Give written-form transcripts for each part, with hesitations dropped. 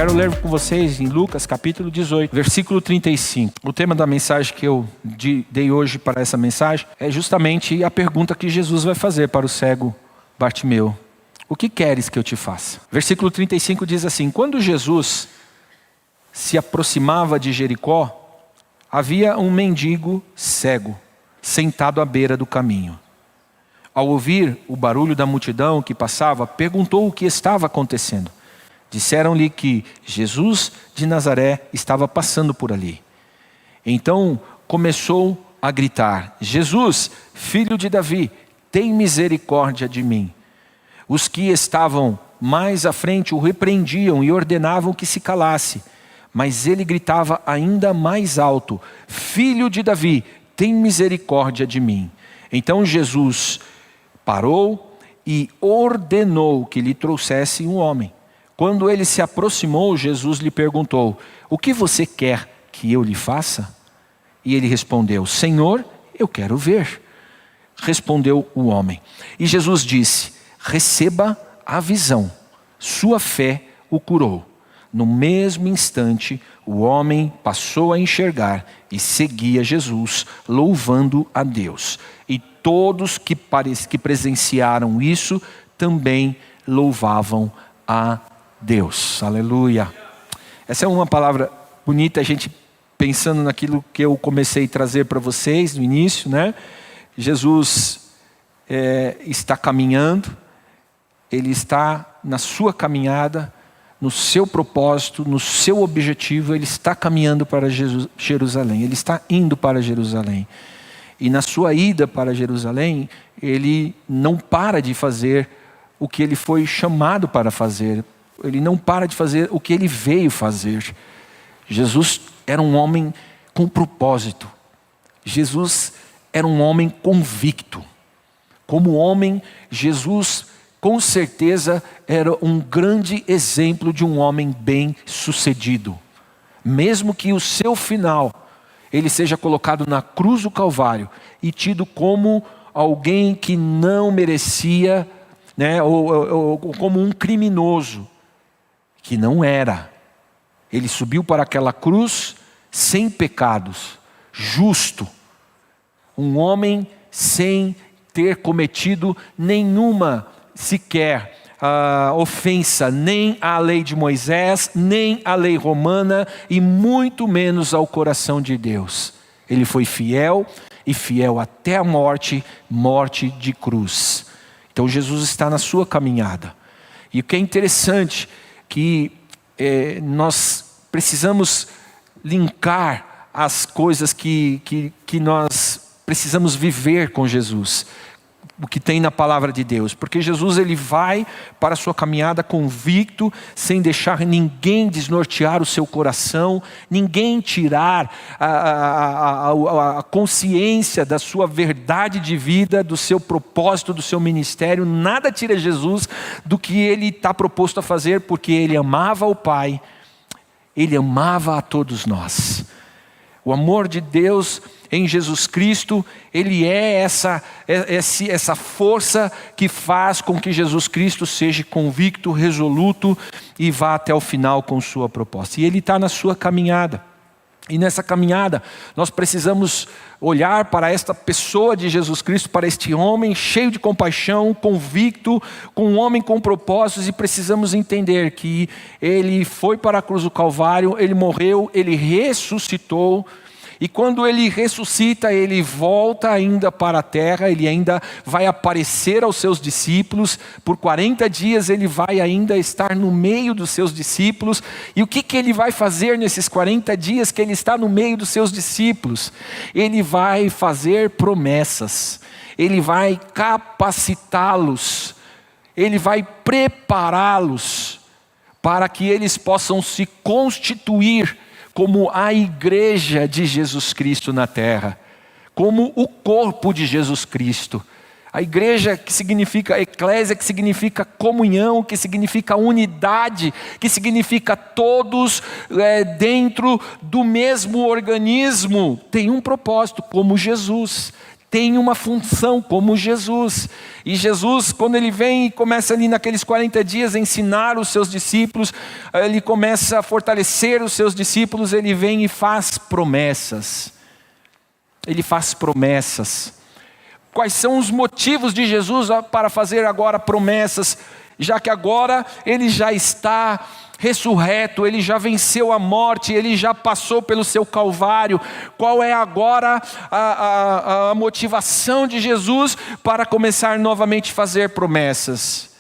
quero ler com vocês em Lucas capítulo 18, versículo 35. O tema da mensagem que eu dei hoje para essa mensagem é justamente a pergunta que Jesus vai fazer para o cego Bartimeu. O que queres que eu te faça? Versículo 35 diz assim: quando Jesus se aproximava de Jericó, havia um mendigo cego, sentado à beira do caminho. Ao ouvir o barulho da multidão que passava, perguntou o que estava acontecendo. Disseram-lhe que Jesus de Nazaré estava passando por ali. Então começou a gritar: Jesus, filho de Davi, tem misericórdia de mim. Os que estavam mais à frente o repreendiam e ordenavam que se calasse. Mas ele gritava ainda mais alto: Filho de Davi, tem misericórdia de mim. Então Jesus parou e ordenou que lhe trouxesse um homem. Quando ele se aproximou, Jesus lhe perguntou: o que você quer que eu lhe faça? E ele respondeu: Senhor, eu quero ver. Respondeu o homem. E Jesus disse: receba a visão, sua fé o curou. No mesmo instante, o homem passou a enxergar e seguia Jesus, louvando a Deus. E todos que presenciaram isso também louvavam a Deus. Aleluia. Essa é uma palavra bonita, a gente pensando naquilo que eu comecei a trazer para vocês no início, né? Jesus está caminhando, Ele está na sua caminhada, no seu propósito, no seu objetivo. Ele está caminhando para Jerusalém, Ele está indo para Jerusalém. E na sua ida para Jerusalém, Ele não para de fazer o que Ele foi chamado para fazer. Ele não para de fazer o que Ele veio fazer. Jesus era um homem com propósito. Jesus era um homem convicto. Como homem, Jesus com certeza era um grande exemplo de um homem bem-sucedido. Mesmo que o seu final, ele seja colocado na cruz do Calvário e tido como alguém que não merecia, né, ou como um criminoso, que não era. Ele subiu para aquela cruz sem pecados, justo. Um homem sem ter cometido nenhuma sequer ofensa, nem à lei de Moisés, nem à lei romana, e muito menos ao coração de Deus. Ele foi fiel, e fiel até a morte, morte de cruz. Então Jesus está na sua caminhada. E o que é interessante, que nós precisamos linkar as coisas que nós precisamos viver com Jesus, o que tem na palavra de Deus, porque Jesus ele vai para a sua caminhada convicto, sem deixar ninguém desnortear o seu coração, ninguém tirar a consciência da sua verdade de vida, do seu propósito, do seu ministério. Nada tira Jesus do que ele está proposto a fazer, porque ele amava o Pai, ele amava a todos nós. O amor de Deus em Jesus Cristo, Ele é essa força que faz com que Jesus Cristo seja convicto, resoluto e vá até o final com sua proposta. E Ele está na sua caminhada. E nessa caminhada, nós precisamos olhar para esta pessoa de Jesus Cristo, para este homem cheio de compaixão, convicto, com um homem com propósitos, e precisamos entender que Ele foi para a cruz do Calvário, Ele morreu, Ele ressuscitou. E quando Ele ressuscita, Ele volta ainda para a terra, Ele ainda vai aparecer aos seus discípulos. Por 40 dias Ele vai ainda estar no meio dos seus discípulos. E o que Ele vai fazer nesses 40 dias que Ele está no meio dos seus discípulos? Ele vai fazer promessas, Ele vai capacitá-los, Ele vai prepará-los para que eles possam se constituir como a igreja de Jesus Cristo na terra, como o corpo de Jesus Cristo. A igreja, que significa eclésia, que significa comunhão, que significa unidade, que significa todos dentro do mesmo organismo, tem um propósito, como Jesus tem uma função como Jesus. E Jesus, quando ele vem e começa ali naqueles 40 dias a ensinar os seus discípulos, ele começa a fortalecer os seus discípulos, ele vem e faz promessas. Ele faz promessas. Quais são os motivos de Jesus para fazer agora promessas? Já que agora ele já está ressurreto, ele já venceu a morte, ele já passou pelo seu calvário. Qual é agora a motivação de Jesus para começar novamente a fazer promessas?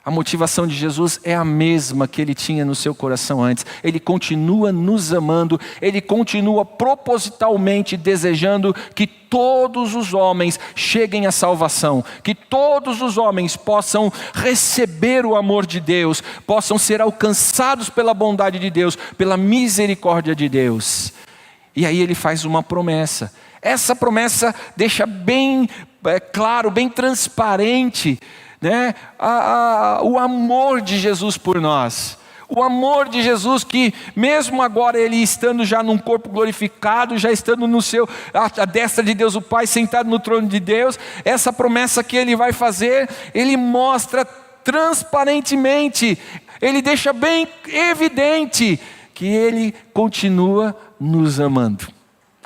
A motivação de Jesus é a mesma que ele tinha no seu coração antes. Ele continua nos amando, ele continua propositalmente desejando que todos os homens cheguem à salvação, que todos os homens possam receber o amor de Deus, possam ser alcançados pela bondade de Deus, pela misericórdia de Deus. E aí ele faz uma promessa. Essa promessa deixa bem claro, bem transparente, né? O amor de Jesus por nós. O amor de Jesus que mesmo agora ele estando já num corpo glorificado, já estando à destra de Deus o Pai, sentado no trono de Deus, essa promessa que ele vai fazer, ele mostra transparentemente, ele deixa bem evidente que ele continua nos amando.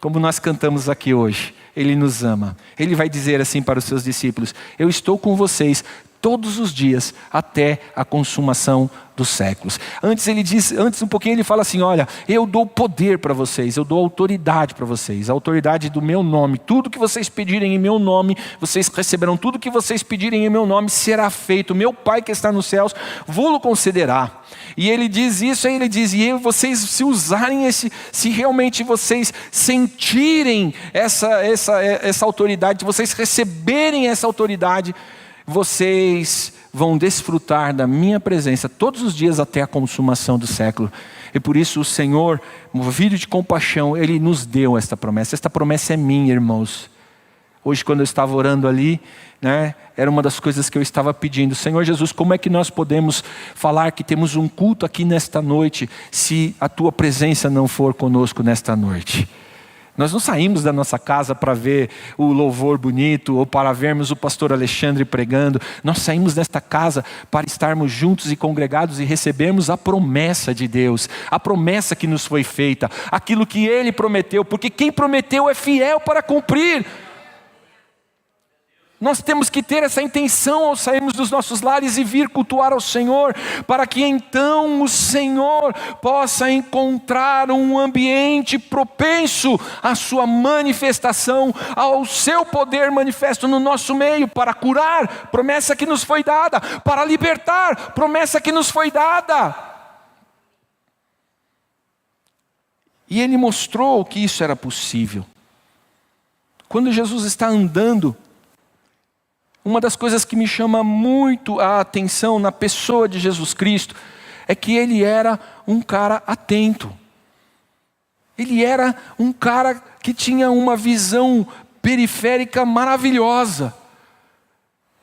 Como nós cantamos aqui hoje, ele nos ama. Ele vai dizer assim para os seus discípulos: eu estou com vocês todos os dias até a consumação dos séculos. Antes um pouquinho ele fala assim: olha, eu dou poder para vocês, eu dou autoridade para vocês, a autoridade do meu nome. Tudo que vocês pedirem em meu nome, vocês receberão. Tudo que vocês pedirem em meu nome será feito. Meu Pai que está nos céus vou-lo concederá. E ele diz isso, aí ele diz: e vocês se usarem se realmente vocês sentirem essa autoridade, vocês receberem essa autoridade, vocês vão desfrutar da minha presença todos os dias até a consumação do século. E por isso o Senhor, movido de compaixão, Ele nos deu esta promessa. Esta promessa é minha, irmãos. Hoje quando eu estava orando ali, né, era uma das coisas que eu estava pedindo: Senhor Jesus, como é que nós podemos falar que temos um culto aqui nesta noite, se a Tua presença não for conosco nesta noite? Nós não saímos da nossa casa para ver o louvor bonito ou para vermos o pastor Alexandre pregando. Nós saímos desta casa para estarmos juntos e congregados e recebermos a promessa de Deus, a promessa que nos foi feita, aquilo que Ele prometeu, porque quem prometeu é fiel para cumprir. Nós temos que ter essa intenção ao sairmos dos nossos lares e vir cultuar ao Senhor, para que então o Senhor possa encontrar um ambiente propenso à sua manifestação, ao seu poder manifesto no nosso meio, para curar, promessa que nos foi dada, para libertar, promessa que nos foi dada. E Ele mostrou que isso era possível. Quando Jesus está andando, uma das coisas que me chama muito a atenção na pessoa de Jesus Cristo é que Ele era um cara atento. Ele era um cara que tinha uma visão periférica maravilhosa.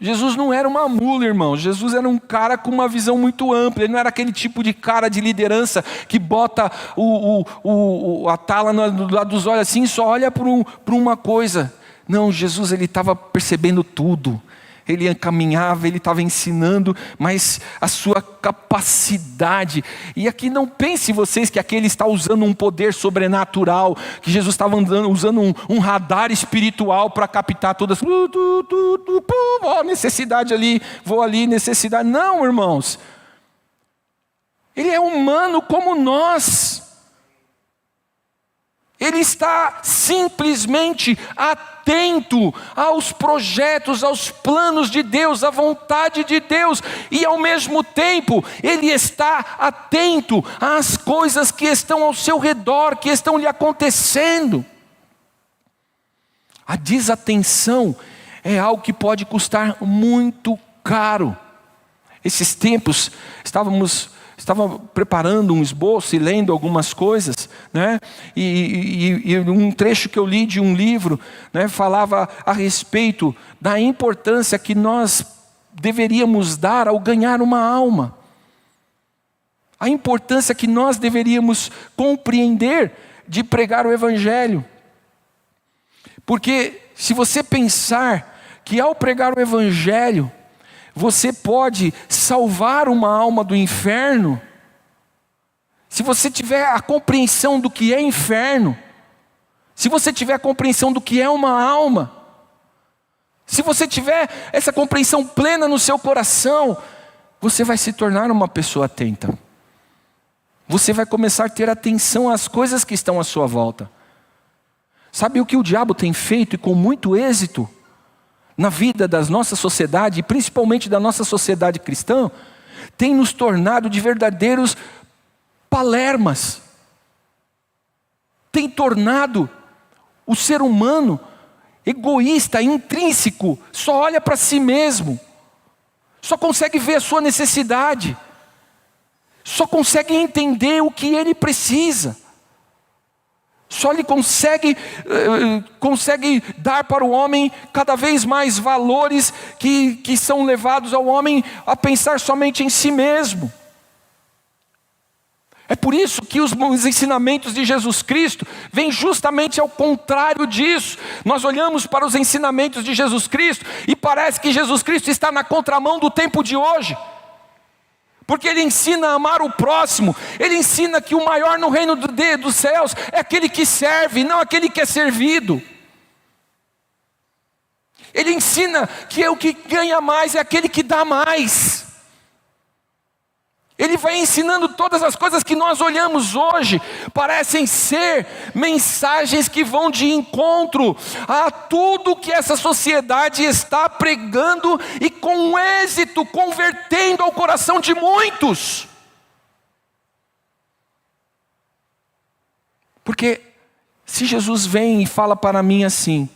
Jesus não era uma mula, irmão. Jesus era um cara com uma visão muito ampla. Ele não era aquele tipo de cara de liderança que bota a tala do lado dos olhos assim e só olha para uma coisa. Não, Jesus ele estava percebendo tudo. Ele caminhava, ele estava ensinando, mas a sua capacidade. E aqui não pense vocês que aqui ele está usando um poder sobrenatural, que Jesus estava usando um radar espiritual para captar todas. Necessidade ali, vou ali, necessidade. Não, irmãos. Ele é humano como nós. Ele está simplesmente atento aos projetos, aos planos de Deus, à vontade de Deus. E ao mesmo tempo, Ele está atento às coisas que estão ao seu redor, que estão lhe acontecendo. A desatenção é algo que pode custar muito caro. Esses tempos, estava preparando um esboço e lendo algumas coisas, né? E um trecho que eu li de um livro, né, falava a respeito da importância que nós deveríamos dar ao ganhar uma alma. A importância que nós deveríamos compreender de pregar o Evangelho. Porque Se você pensar que ao pregar o Evangelho, você pode salvar uma alma do inferno, se você tiver a compreensão do que é inferno, se você tiver a compreensão do que é uma alma, se você tiver essa compreensão plena no seu coração, você vai se tornar uma pessoa atenta. Você vai começar a ter atenção às coisas que estão à sua volta. Sabe o que o diabo tem feito, e com muito êxito, na vida da nossa sociedade, e principalmente da nossa sociedade cristã? Tem nos tornado de verdadeiros palermas. Tem tornado o ser humano egoísta, intrínseco, só olha para si mesmo, só consegue ver a sua necessidade, só consegue entender o que ele precisa, só lhe consegue dar para o homem cada vez mais valores que são levados ao homem a pensar somente em si mesmo. É por isso que os ensinamentos de Jesus Cristo vêm justamente ao contrário disso. Nós olhamos para os ensinamentos de Jesus Cristo e parece que Jesus Cristo está na contramão do tempo de hoje. Porque Ele ensina a amar o próximo, Ele ensina que o maior no reino dos céus é aquele que serve, não aquele que é servido. Ele ensina que o que ganha mais é aquele que dá mais. Ele vai ensinando todas as coisas que nós olhamos hoje, parecem ser mensagens que vão de encontro a tudo que essa sociedade está pregando e com êxito convertendo ao coração de muitos. Porque se Jesus vem e fala para mim assim: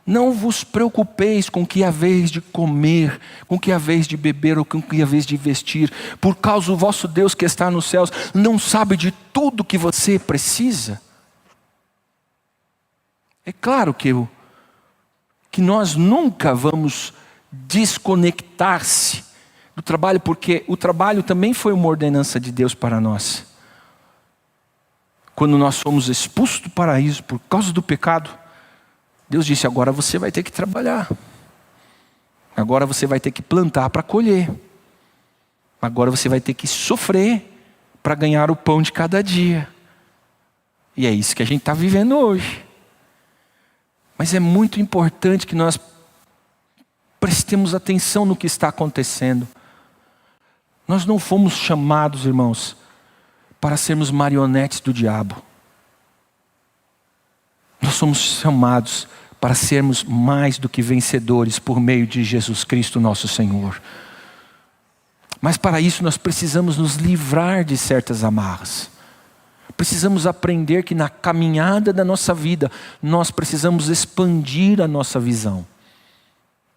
não vos preocupeis com o que haveis de comer, com o que haveis de beber ou com o que haveis de vestir, por causa do vosso Deus que está nos céus não sabe de tudo que você precisa. É claro que nós nunca vamos desconectar-se do trabalho, porque o trabalho também foi uma ordenança de Deus para nós. Quando nós fomos expulsos do paraíso por causa do pecado, Deus disse: agora você vai ter que trabalhar. Agora você vai ter que plantar para colher. Agora você vai ter que sofrer para ganhar o pão de cada dia. E é isso que a gente está vivendo hoje. Mas é muito importante que nós prestemos atenção no que está acontecendo. Nós não fomos chamados, irmãos, para sermos marionetes do diabo. Nós somos chamados para sermos mais do que vencedores por meio de Jesus Cristo nosso Senhor. Mas para isso nós precisamos nos livrar de certas amarras. Precisamos aprender que na caminhada da nossa vida, nós precisamos expandir a nossa visão.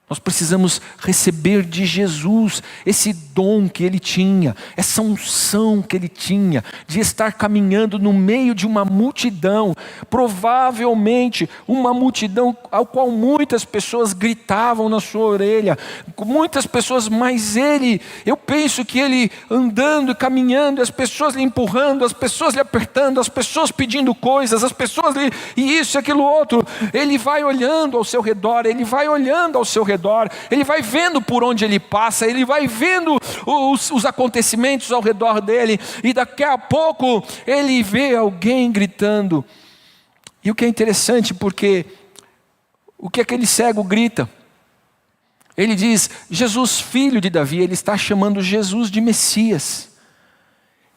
Nós precisamos receber de Jesus esse dom que Ele tinha, essa unção que Ele tinha, de estar caminhando no meio de uma multidão, provavelmente uma multidão ao qual muitas pessoas gritavam na sua orelha, muitas pessoas, mas Ele, eu penso que Ele andando e caminhando, as pessoas lhe empurrando, as pessoas lhe apertando, as pessoas pedindo coisas, as pessoas lhe, e isso e aquilo outro, Ele vai olhando ao seu redor, Ele vai olhando ao seu redor, Ele vai vendo por onde Ele passa, Ele vai vendo os acontecimentos ao redor dele, e daqui a pouco Ele vê alguém gritando. E o que é interessante, porque o que aquele cego grita? Ele diz: Jesus, filho de Davi. Ele está chamando Jesus de Messias.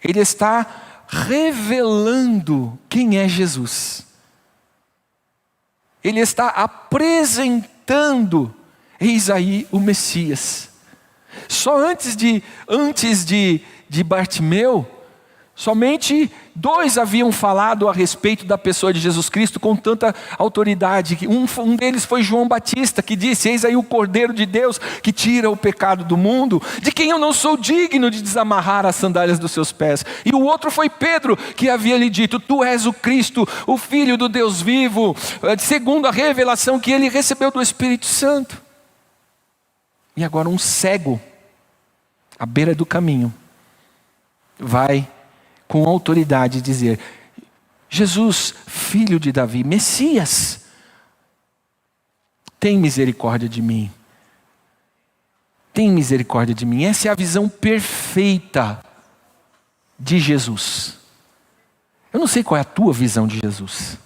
Ele está revelando quem é Jesus. Ele está apresentando: eis aí o Messias. Só antes de Bartimeu, somente 2 haviam falado a respeito da pessoa de Jesus Cristo com tanta autoridade. Um deles foi João Batista, que disse: eis aí o Cordeiro de Deus que tira o pecado do mundo, de quem eu não sou digno de desamarrar as sandálias dos seus pés. E o outro foi Pedro, que havia lhe dito: tu és o Cristo, o Filho do Deus vivo, segundo a revelação que ele recebeu do Espírito Santo. E agora um cego, à beira do caminho, vai com autoridade dizer: Jesus, filho de Davi, Messias. tem misericórdia de mim. Tem misericórdia de mim. Essa é a visão perfeita de Jesus. Eu não sei qual é a tua visão de Jesus.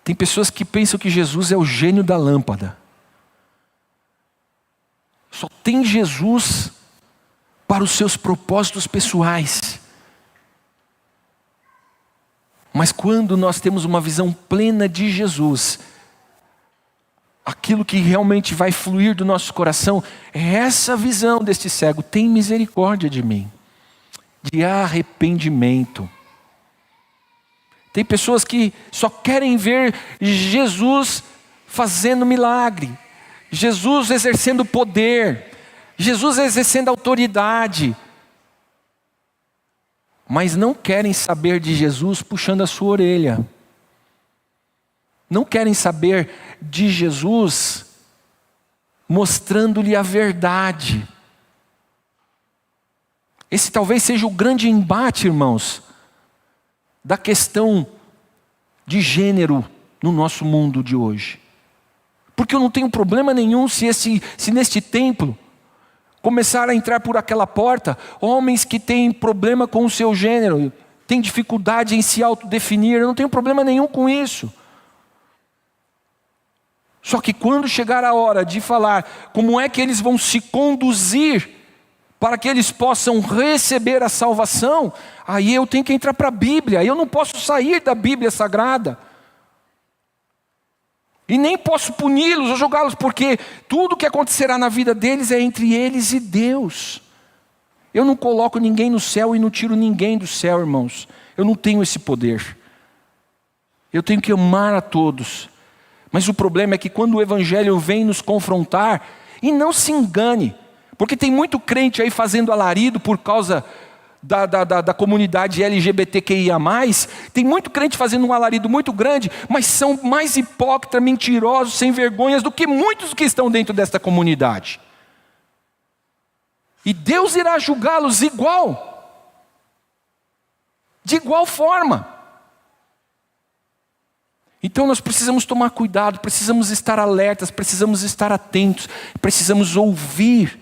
Tem pessoas que pensam que Jesus é o gênio da lâmpada. Só tem Jesus para os seus propósitos pessoais. Mas quando nós temos uma visão plena de Jesus, aquilo que realmente vai fluir do nosso coração é essa visão deste cego: tem misericórdia de mim, de arrependimento. Tem pessoas que só querem ver Jesus fazendo milagre, Jesus exercendo poder, Jesus exercendo autoridade, mas não querem saber de Jesus puxando a sua orelha. Não querem saber de Jesus mostrando-lhe a verdade. Esse talvez seja o grande embate, irmãos, da questão de gênero no nosso mundo de hoje. Porque eu não tenho problema nenhum se neste templo começar a entrar por aquela porta homens que têm problema com o seu gênero, têm dificuldade em se autodefinir. Eu não tenho problema nenhum com isso. Só que quando chegar a hora de falar como é que eles vão se conduzir para que eles possam receber a salvação, aí eu tenho que entrar para a Bíblia. Eu não posso sair da Bíblia Sagrada. E nem posso puni-los ou jogá-los, porque tudo que acontecerá na vida deles é entre eles e Deus. Eu não coloco ninguém no céu e não tiro ninguém do céu, irmãos. Eu não tenho esse poder. Eu tenho que amar a todos. Mas o problema é que quando o Evangelho vem nos confrontar, e não se engane, porque tem muito crente aí fazendo alarido por causa da comunidade LGBTQIA+, tem muito crente fazendo um alarido muito grande, mas são mais hipócritas, mentirosos, sem vergonhas do que muitos que estão dentro desta comunidade. E Deus irá julgá-los de igual forma. Então nós precisamos tomar cuidado, precisamos estar alertas, precisamos estar atentos, precisamos ouvir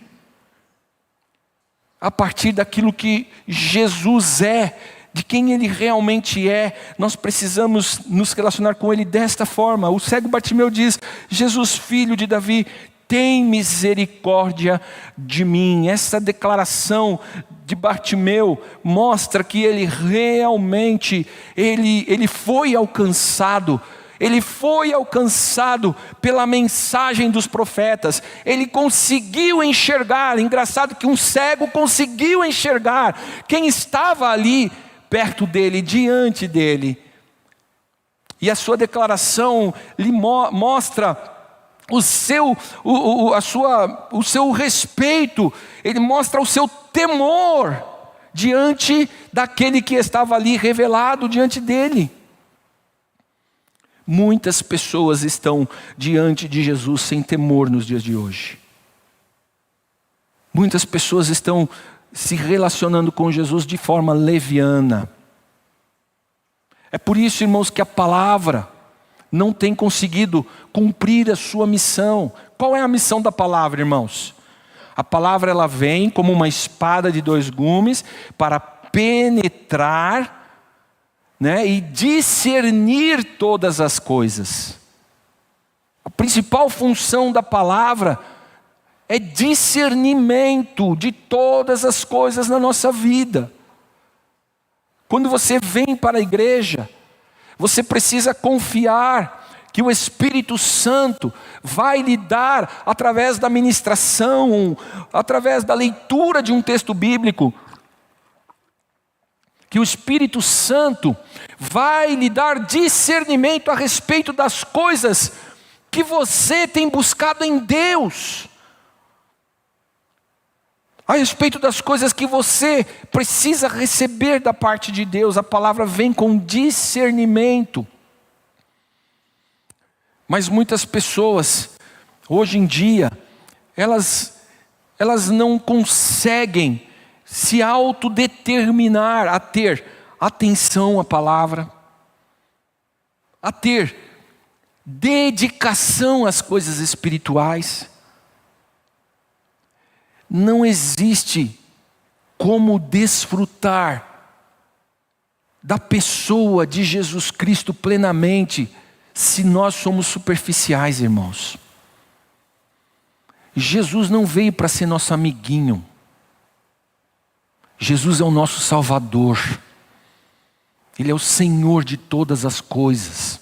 a partir daquilo que Jesus é, de quem Ele realmente é. Nós precisamos nos relacionar com Ele desta forma. O cego Bartimeu diz: Jesus, filho de Davi, tem misericórdia de mim. Essa declaração de Bartimeu mostra que ele realmente, ele foi alcançado. Ele foi alcançado pela mensagem dos profetas. Ele conseguiu enxergar. Engraçado que um cego conseguiu enxergar quem estava ali perto dele, diante dele. E a sua declaração lhe mostra o seu respeito. Ele mostra o seu temor diante daquele que estava ali revelado diante dele. Muitas pessoas estão diante de Jesus sem temor nos dias de hoje. Muitas pessoas estão se relacionando com Jesus de forma leviana. É por isso, irmãos, que a palavra não tem conseguido cumprir a sua missão. Qual é a missão da palavra, irmãos? A palavra, ela vem como uma espada de dois gumes para penetrar, e discernir todas as coisas. A principal função da palavra é discernimento de todas as coisas na nossa vida. Quando você vem para a igreja, você precisa confiar que o Espírito Santo vai lhe dar, através da ministração, através da leitura de um texto bíblico, que o Espírito Santo vai lhe dar discernimento a respeito das coisas que você tem buscado em Deus, a respeito das coisas que você precisa receber da parte de Deus. A palavra vem com discernimento. Mas muitas pessoas, hoje em dia, elas não conseguem se autodeterminar a ter atenção à palavra, a ter dedicação às coisas espirituais. Não existe como desfrutar da pessoa de Jesus Cristo plenamente se nós somos superficiais, irmãos. Jesus não veio para ser nosso amiguinho. Jesus é o nosso Salvador. Ele é o Senhor de todas as coisas.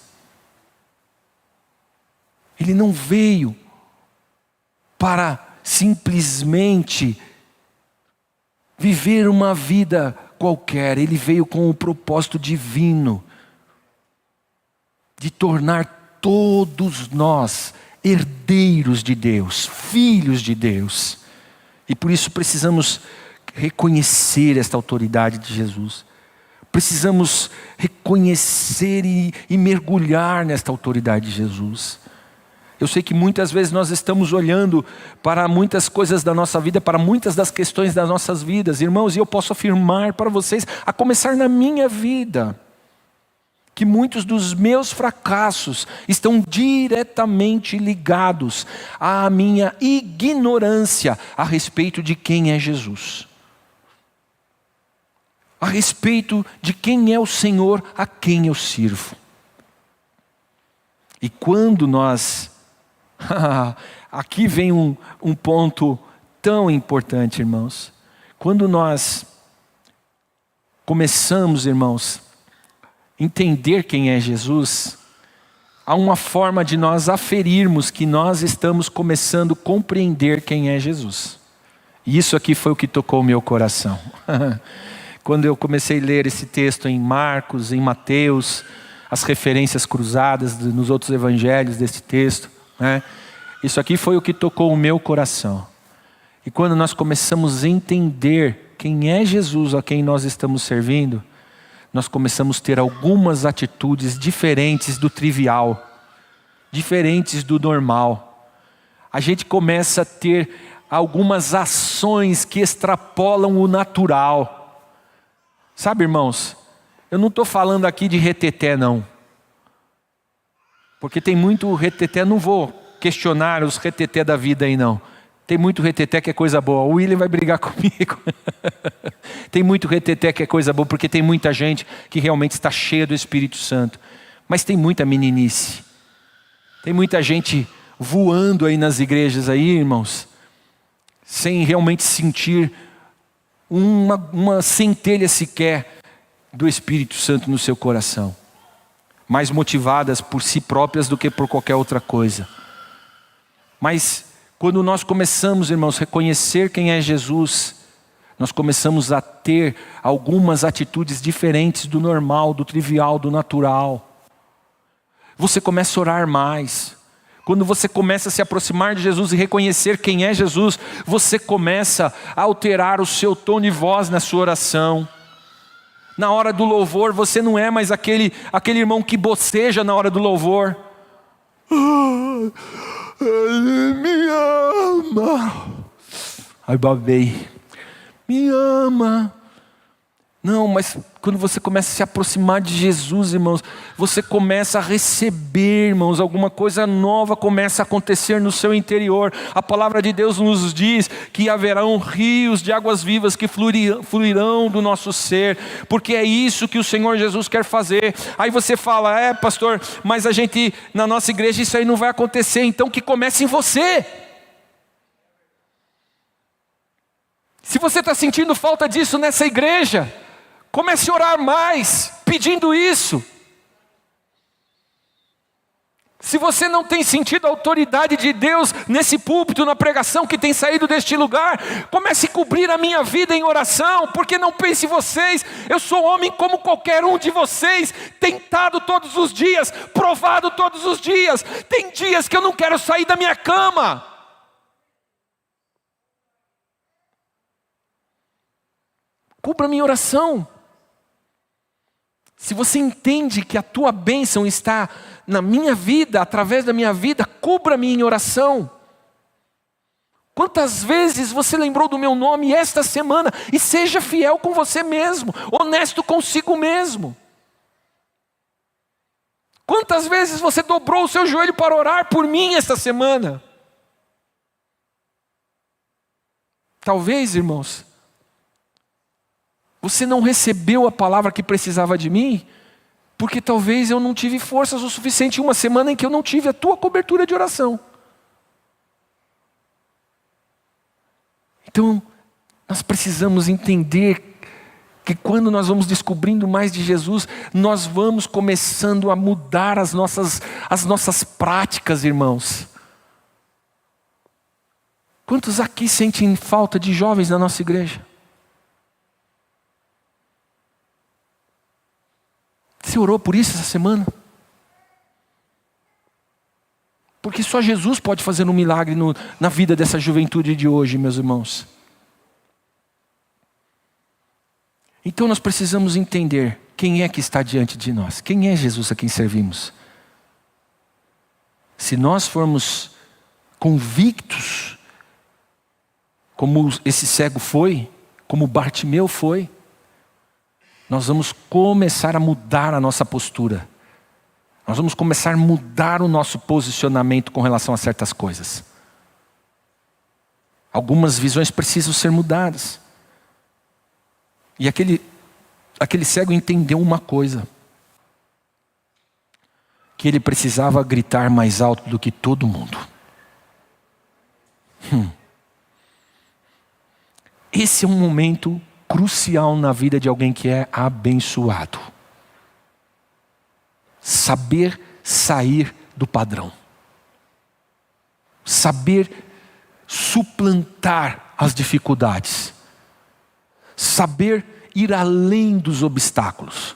Ele não veio para simplesmente viver uma vida qualquer. Ele veio com o propósito divino de tornar todos nós herdeiros de Deus, filhos de Deus. E por isso precisamos reconhecer esta autoridade de Jesus. Precisamos reconhecer e mergulhar nesta autoridade de Jesus. Eu sei que muitas vezes nós estamos olhando para muitas coisas da nossa vida, para muitas das questões das nossas vidas, irmãos, e eu posso afirmar para vocês, a começar na minha vida, que muitos dos meus fracassos estão diretamente ligados à minha ignorância a respeito de quem é Jesus. A respeito de quem é o Senhor a quem eu sirvo. E quando nós... aqui vem um ponto tão importante, irmãos. Quando nós começamos, irmãos, entender quem é Jesus, há uma forma de nós aferirmos que nós estamos começando a compreender quem é Jesus. E isso aqui foi o que tocou o meu coração. Quando eu comecei a ler esse texto em Marcos, em Mateus, as referências cruzadas nos outros evangelhos desse texto, né? Isso aqui foi o que tocou o meu coração. E quando nós começamos a entender quem é Jesus a quem nós estamos servindo, nós começamos a ter algumas atitudes diferentes do trivial, diferentes do normal. A gente começa a ter algumas ações que extrapolam o natural. Sabe, irmãos, eu não estou falando aqui de reteté, não. Porque tem muito reteté, não vou questionar os reteté da vida aí, não. Tem muito reteté que é coisa boa. O William vai brigar comigo. Tem muito reteté que é coisa boa, porque tem muita gente que realmente está cheia do Espírito Santo. Mas tem muita meninice. Tem muita gente voando aí nas igrejas aí, irmãos, sem realmente sentir uma centelha sequer do Espírito Santo no seu coração. Mais motivadas por si próprias do que por qualquer outra coisa. Mas quando nós começamos, irmãos, a reconhecer quem é Jesus, nós começamos a ter algumas atitudes diferentes do normal, do trivial, do natural. Você começa a orar mais. Quando você começa a se aproximar de Jesus e reconhecer quem é Jesus, você começa a alterar o seu tom de voz na sua oração. Na hora do louvor, você não é mais aquele irmão que boceja na hora do louvor. Ele me ama. Ai, babei. Me ama. Não, mas quando você começa a se aproximar de Jesus, irmãos, você começa a receber, irmãos, alguma coisa nova começa a acontecer no seu interior. A palavra de Deus nos diz que haverão rios de águas vivas que fluirão do nosso ser, porque é isso que o Senhor Jesus quer fazer. Aí você fala, pastor, mas a gente, na nossa igreja isso aí não vai acontecer, então que comece em você. Se você está sentindo falta disso nessa igreja, comece a orar mais, pedindo isso. Se você não tem sentido a autoridade de Deus nesse púlpito, na pregação que tem saído deste lugar, comece a cobrir a minha vida em oração, porque não pense vocês, eu sou homem como qualquer um de vocês, tentado todos os dias, provado todos os dias. Tem dias que eu não quero sair da minha cama. Cubra a minha oração. Se você entende que a tua bênção está na minha vida, através da minha vida, cubra-me em oração. Quantas vezes você lembrou do meu nome esta semana? E seja fiel com você mesmo, honesto consigo mesmo. Quantas vezes você dobrou o seu joelho para orar por mim esta semana? Talvez, irmãos, você não recebeu a palavra que precisava de mim, porque talvez eu não tive forças o suficiente em uma semana em que eu não tive a tua cobertura de oração. Então, nós precisamos entender que quando nós vamos descobrindo mais de Jesus, nós vamos começando a mudar as nossas práticas, irmãos. Quantos aqui sentem falta de jovens na nossa igreja? Você orou por isso essa semana? Porque só Jesus pode fazer um milagre na vida dessa juventude de hoje, meus irmãos. Então nós precisamos entender quem é que está diante de nós. Quem é Jesus a quem servimos? Se nós formos convictos, como esse cego foi, como Bartimeu foi, nós vamos começar a mudar a nossa postura. Nós vamos começar a mudar o nosso posicionamento com relação a certas coisas. Algumas visões precisam ser mudadas. E aquele cego entendeu uma coisa: que ele precisava gritar mais alto do que todo mundo. Esse é um momento crucial na vida de alguém que é abençoado. Saber sair do padrão. Saber suplantar as dificuldades. Saber ir além dos obstáculos.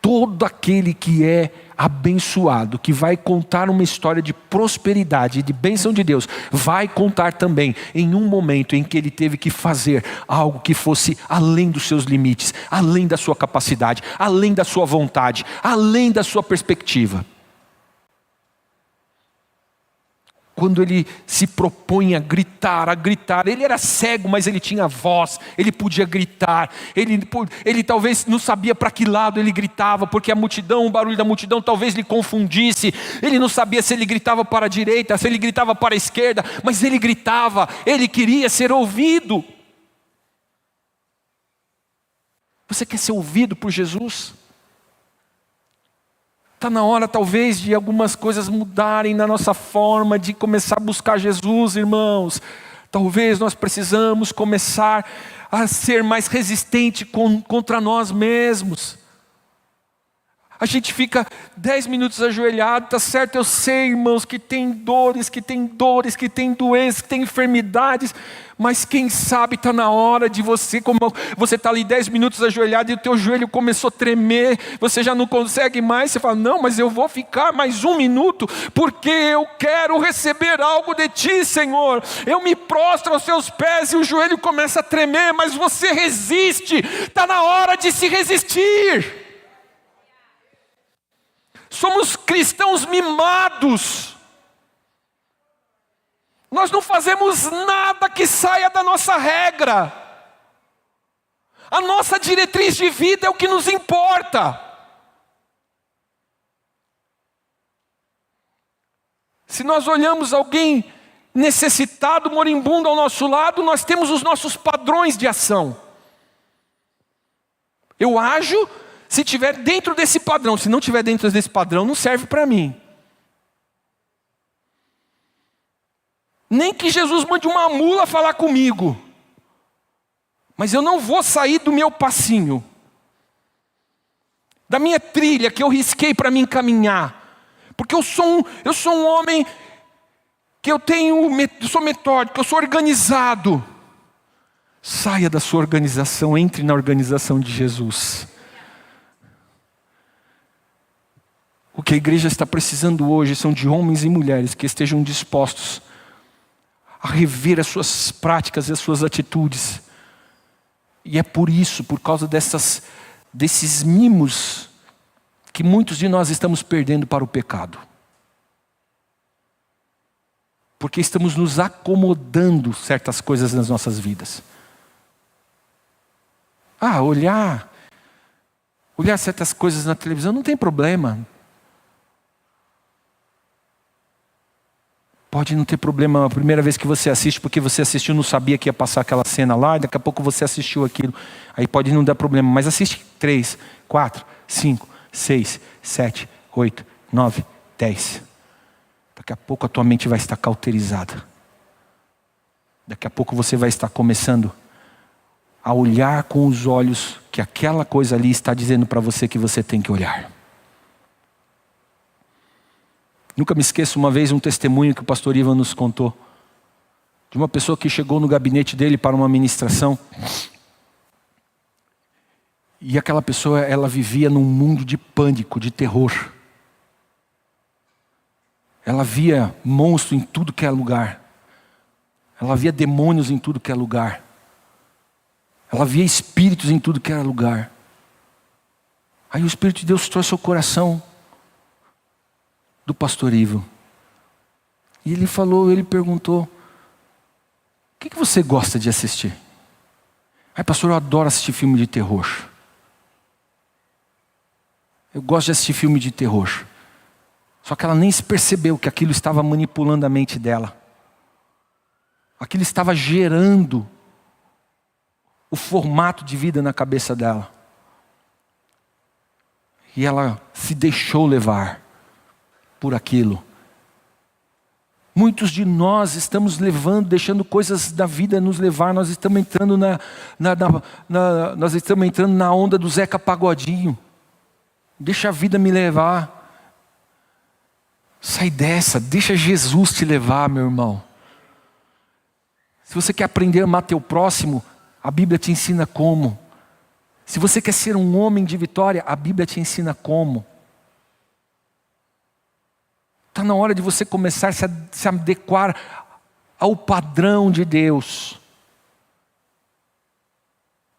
Todo aquele que é abençoado, que vai contar uma história de prosperidade e de bênção de Deus, vai contar também em um momento em que ele teve que fazer algo que fosse além dos seus limites, além da sua capacidade, além da sua vontade, além da sua perspectiva. Quando ele se propõe a gritar, ele era cego, mas ele tinha voz, ele podia gritar, ele talvez não sabia para que lado ele gritava, porque o barulho da multidão talvez lhe confundisse, ele não sabia se ele gritava para a direita, se ele gritava para a esquerda, mas ele gritava, ele queria ser ouvido. Você quer ser ouvido por Jesus? Está na hora talvez de algumas coisas mudarem na nossa forma de começar a buscar Jesus, irmãos. Talvez nós precisamos começar a ser mais resistente contra nós mesmos. A gente fica 10 minutos ajoelhado, tá certo? Eu sei, irmãos, que tem dores, que tem doenças, que tem enfermidades, mas quem sabe está na hora de você, como você está ali 10 minutos ajoelhado e o teu joelho começou a tremer, você já não consegue mais, você fala, não, mas eu vou ficar mais 1 minuto, porque eu quero receber algo de ti, Senhor. Eu me prostro aos seus pés e o joelho começa a tremer, mas você resiste, está na hora de se resistir. Somos cristãos mimados. Nós não fazemos nada que saia da nossa regra. A nossa diretriz de vida é o que nos importa. Se nós olhamos alguém necessitado, moribundo ao nosso lado, nós temos os nossos padrões de ação. Eu ajo se estiver dentro desse padrão. Se não estiver dentro desse padrão, não serve para mim. Nem que Jesus mande uma mula falar comigo. Mas eu não vou sair do meu passinho. Da minha trilha que eu risquei para me encaminhar. Porque eu sou um homem que eu sou metódico, eu sou organizado. Saia da sua organização, entre na organização de Jesus. O que a igreja está precisando hoje são de homens e mulheres que estejam dispostos a rever as suas práticas e as suas atitudes. E é por isso, por causa desses mimos, que muitos de nós estamos perdendo para o pecado. Porque estamos nos acomodando certas coisas nas nossas vidas. Olhar Olhar certas coisas na televisão não tem problema. Pode não ter problema a primeira vez que você assiste, porque você assistiu, não sabia que ia passar aquela cena lá, e daqui a pouco você assistiu aquilo. Aí pode não dar problema, mas assiste 3, 4, 5, 6, 7, 8, 9, 10. Daqui a pouco a tua mente vai estar cauterizada. Daqui a pouco você vai estar começando a olhar com os olhos que aquela coisa ali está dizendo para você que você tem que olhar. Nunca me esqueço uma vez um testemunho que o pastor Ivan nos contou. De uma pessoa que chegou no gabinete dele para uma ministração. E aquela pessoa, ela vivia num mundo de pânico, de terror. Ela via monstro em tudo que é lugar. Ela via demônios em tudo que é lugar. Ela via espíritos em tudo que era lugar. Aí o Espírito de Deus trouxe ao coração do pastor Ivo. E ele perguntou: o que você gosta de assistir? Ai, pastor, eu adoro assistir filme de terror. Eu gosto de assistir filme de terror. Só que ela nem se percebeu que aquilo estava manipulando a mente dela. Aquilo estava gerando o formato de vida na cabeça dela. E ela se deixou levar por aquilo. Muitos de nós estamos deixando coisas da vida nos levar. Nós estamos entrando nós estamos entrando na onda do Zeca Pagodinho. Deixa a vida me levar. Sai dessa, deixa Jesus te levar, meu irmão. Se você quer aprender a amar teu próximo, a Bíblia te ensina como. Se você quer ser um homem de vitória, a Bíblia te ensina como. Está na hora de você começar a se adequar ao padrão de Deus.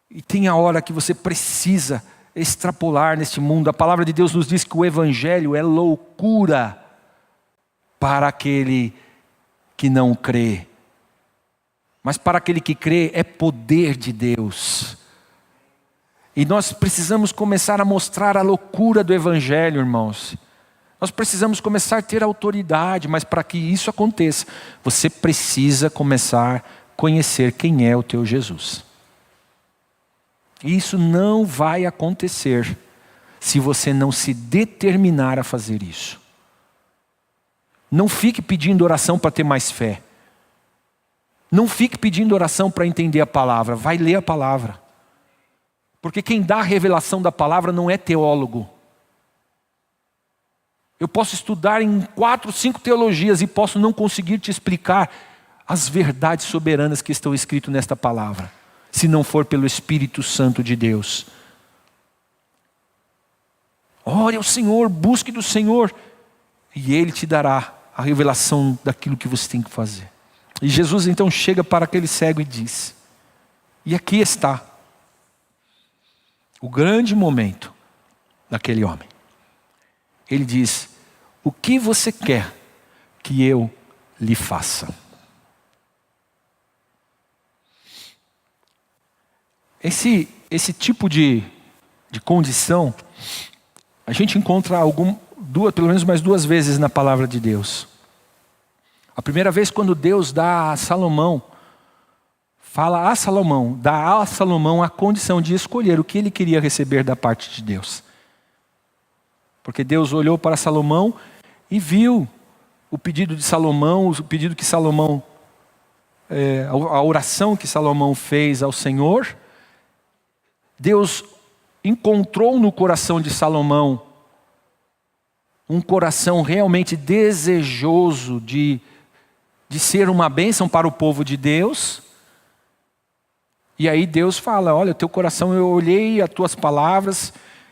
E tem a hora que você precisa extrapolar neste mundo. A palavra de Deus nos diz que o Evangelho é loucura para aquele que não crê. Mas para aquele que crê é poder de Deus. E nós precisamos começar a mostrar a loucura do Evangelho, irmãos. Nós precisamos começar a ter autoridade, mas para que isso aconteça, você precisa começar a conhecer quem é o teu Jesus. E isso não vai acontecer se você não se determinar a fazer isso. Não fique pedindo oração para ter mais fé. Não fique pedindo oração para entender a palavra. Vai ler a palavra. Porque quem dá a revelação da palavra não é teólogo. Eu posso estudar em 4, 5 teologias e posso não conseguir te explicar as verdades soberanas que estão escritas nesta palavra, se não for pelo Espírito Santo de Deus. Ore ao Senhor, busque do Senhor, e Ele te dará a revelação daquilo que você tem que fazer. E Jesus então chega para aquele cego e diz, e aqui está o grande momento daquele homem. Ele diz, o que você quer que eu lhe faça? Esse tipo de condição, a gente encontra pelo menos mais 2 vezes na palavra de Deus. A primeira vez quando Deus dá a Salomão, dá a Salomão a condição de escolher o que ele queria receber da parte de Deus. Porque Deus olhou para Salomão e viu o pedido de Salomão, o pedido que Salomão, a oração que Salomão fez ao Senhor. Deus encontrou no coração de Salomão um coração realmente desejoso de ser uma bênção para o povo de Deus. E aí Deus fala, olha, teu coração, eu olhei as tuas palavras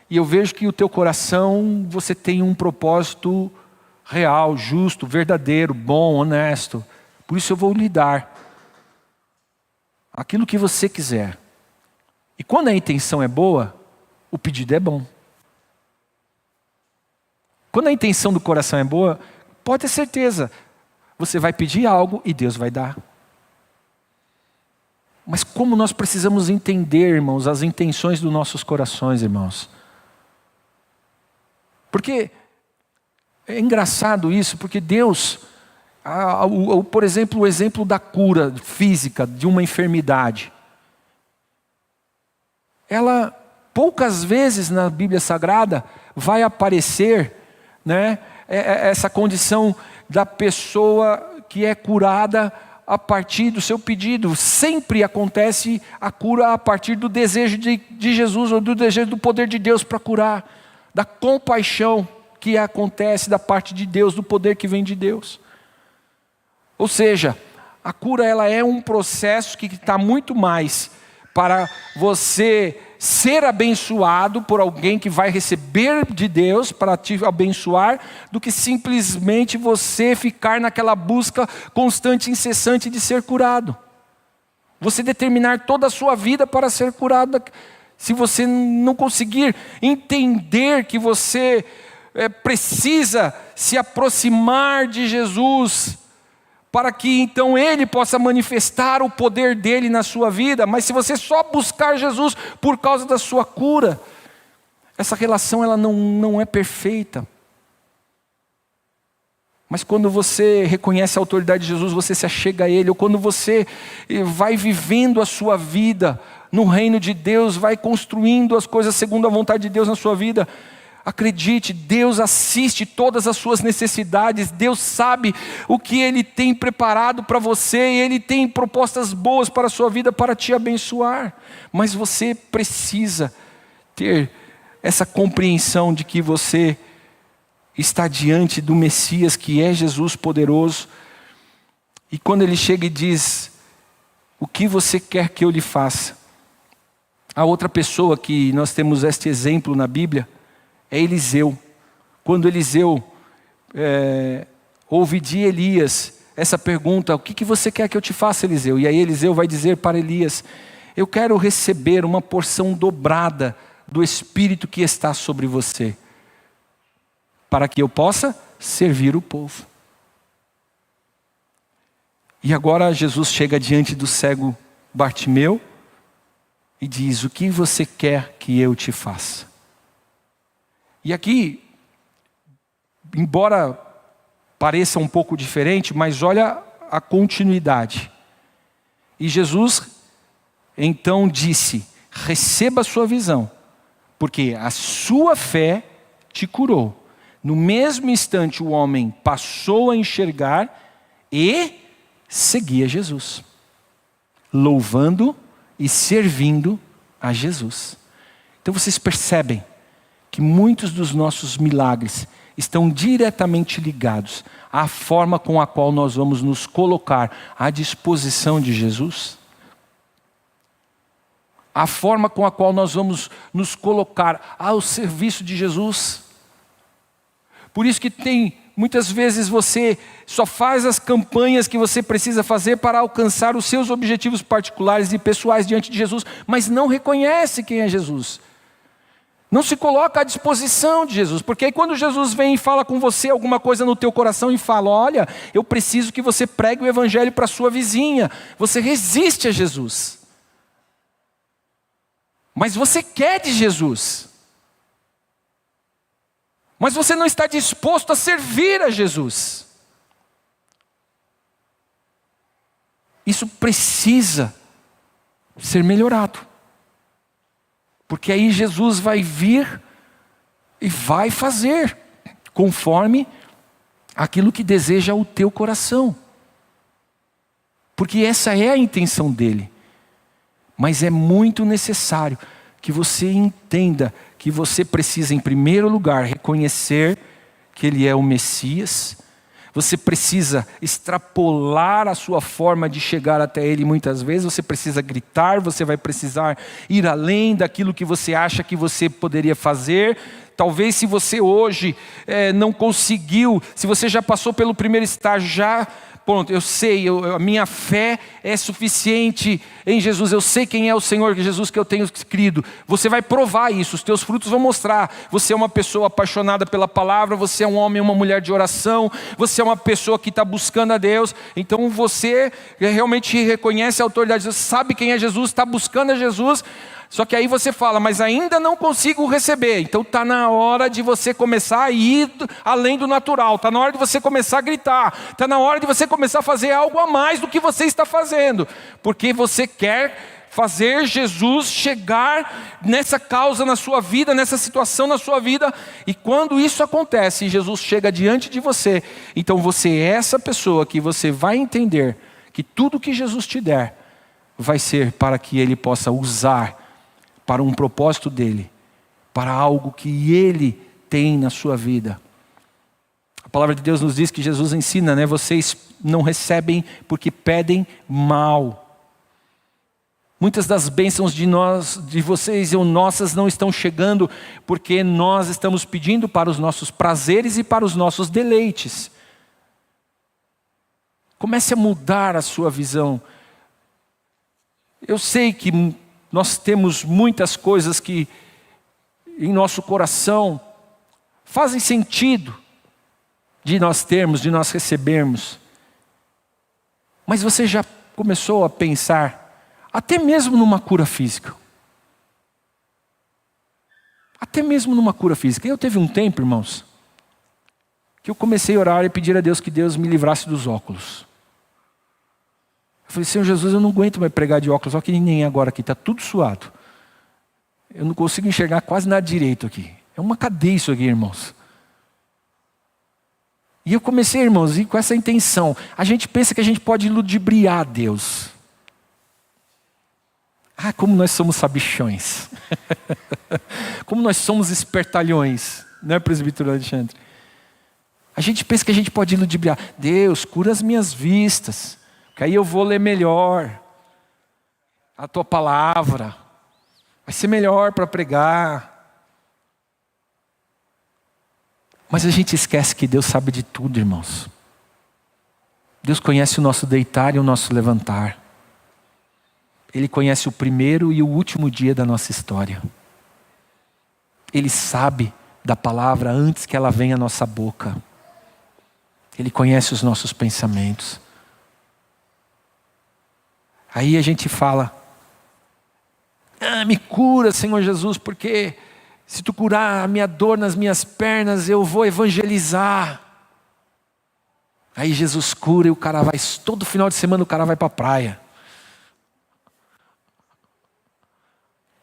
e eu vejo que o teu coração, você tem um propósito real, justo, verdadeiro, bom, honesto. Por isso eu vou lhe dar aquilo que você quiser. E quando a intenção é boa, o pedido é bom. Quando a intenção do coração é boa, pode ter certeza, você vai pedir algo e Deus vai dar. Mas como nós precisamos entender, irmãos, as intenções dos nossos corações, irmãos. Porque é engraçado isso, porque Deus, por exemplo, o exemplo da cura física de uma enfermidade. Ela, poucas vezes na Bíblia Sagrada, vai aparecer, né, essa condição da pessoa que é curada a partir do seu pedido. Sempre acontece a cura a partir do desejo de Jesus, ou do desejo do poder de Deus para curar, da compaixão que acontece da parte de Deus, do poder que vem de Deus. Ou seja, a cura ela é um processo que está muito mais para você ser abençoado por alguém que vai receber de Deus para te abençoar, do que simplesmente você ficar naquela busca constante e incessante de ser curado. Você determinar toda a sua vida para ser curado. Se você não conseguir entender que você precisa se aproximar de Jesus, para que então Ele possa manifestar o poder dEle na sua vida. Mas se você só buscar Jesus por causa da sua cura, essa relação ela não é perfeita. Mas quando você reconhece a autoridade de Jesus, você se achega a Ele. Ou quando você vai vivendo a sua vida no reino de Deus, vai construindo as coisas segundo a vontade de Deus na sua vida, acredite, Deus assiste todas as suas necessidades. Deus sabe o que Ele tem preparado para você, e Ele tem propostas boas para a sua vida, para te abençoar. Mas você precisa ter essa compreensão de que você está diante do Messias, que é Jesus poderoso. E quando Ele chega e diz: o que você quer que eu lhe faça? A outra pessoa que nós temos este exemplo na Bíblia é Eliseu. Quando Eliseu ouve de Elias essa pergunta: o que você quer que eu te faça, Eliseu? E aí Eliseu vai dizer para Elias: eu quero receber uma porção dobrada do Espírito que está sobre você, para que eu possa servir o povo. E agora Jesus chega diante do cego Bartimeu e diz: o que você quer que eu te faça? E aqui, embora pareça um pouco diferente, mas olha a continuidade. E Jesus então disse: receba a sua visão, porque a sua fé te curou. No mesmo instante o homem passou a enxergar e seguia Jesus, louvando e servindo a Jesus. Então vocês percebem que muitos dos nossos milagres estão diretamente ligados à forma com a qual nós vamos nos colocar à disposição de Jesus, a forma com a qual nós vamos nos colocar ao serviço de Jesus. Por isso que muitas vezes você só faz as campanhas que você precisa fazer para alcançar os seus objetivos particulares e pessoais diante de Jesus, mas não reconhece quem é Jesus. Não se coloca à disposição de Jesus, porque aí quando Jesus vem e fala com você alguma coisa no teu coração e fala: olha, eu preciso que você pregue o evangelho para a sua vizinha, você resiste a Jesus. Mas você quer de Jesus. Mas você não está disposto a servir a Jesus. Isso precisa ser melhorado. Porque aí Jesus vai vir e vai fazer conforme aquilo que deseja o teu coração. Porque essa é a intenção dele. Mas é muito necessário que você entenda que você precisa, em primeiro lugar, reconhecer que Ele é o Messias. Você precisa extrapolar a sua forma de chegar até Ele muitas vezes. Você precisa gritar, você vai precisar ir além daquilo que você acha que você poderia fazer. Talvez se você hoje não conseguiu, se você já passou pelo primeiro estágio, pronto, eu sei, a minha fé é suficiente em Jesus, eu sei quem é o Senhor Jesus que eu tenho crido. Você vai provar isso, os teus frutos vão mostrar. Você é uma pessoa apaixonada pela palavra, você é um homem e uma mulher de oração, você é uma pessoa que está buscando a Deus. Então você realmente reconhece a autoridade de Jesus, sabe quem é Jesus, está buscando a Jesus. Só que aí você fala, mas ainda não consigo receber. Então está na hora de você começar a ir além do natural. Está na hora de você começar a gritar. Está na hora de você começar a fazer algo a mais do que você está fazendo. Porque você quer fazer Jesus chegar nessa causa na sua vida, nessa situação na sua vida. E quando isso acontece e Jesus chega diante de você, então você é essa pessoa que você vai entender que tudo que Jesus te der vai ser para que Ele possa usar para um propósito dEle, para algo que Ele tem na sua vida. A palavra de Deus nos diz que Jesus ensina, né? Vocês não recebem porque pedem mal. Muitas das bênçãos de vocês e nossas não estão chegando porque nós estamos pedindo para os nossos prazeres e para os nossos deleites. Comece a mudar a sua visão. Eu sei que nós temos muitas coisas que em nosso coração fazem sentido de nós termos, de nós recebermos. Mas você já começou a pensar, até mesmo numa cura física? Até mesmo numa cura física. Eu teve um tempo, irmãos, que eu comecei a orar e pedir a Deus que Deus me livrasse dos óculos. Eu falei, Senhor Jesus, eu não aguento mais pregar de óculos, olha que nem agora aqui, está tudo suado. Eu não consigo enxergar quase nada direito aqui. É uma cadeia isso aqui, irmãos. E eu comecei, irmãos, com essa intenção. A gente pensa que a gente pode ludibriar Deus. Ah, como nós somos sabichões. Como nós somos espertalhões. Não é, presbítero Alexandre? A gente pensa que a gente pode ludibriar. Deus, cura as minhas vistas. Que aí eu vou ler melhor a tua palavra. Vai ser melhor para pregar. Mas a gente esquece que Deus sabe de tudo, irmãos. Deus conhece o nosso deitar e o nosso levantar. Ele conhece o primeiro e o último dia da nossa história. Ele sabe da palavra antes que ela venha à nossa boca. Ele conhece os nossos pensamentos. Aí a gente fala, me cura, Senhor Jesus, porque se tu curar a minha dor nas minhas pernas, eu vou evangelizar. Aí Jesus cura e o cara vai, todo final de semana o cara vai para a praia.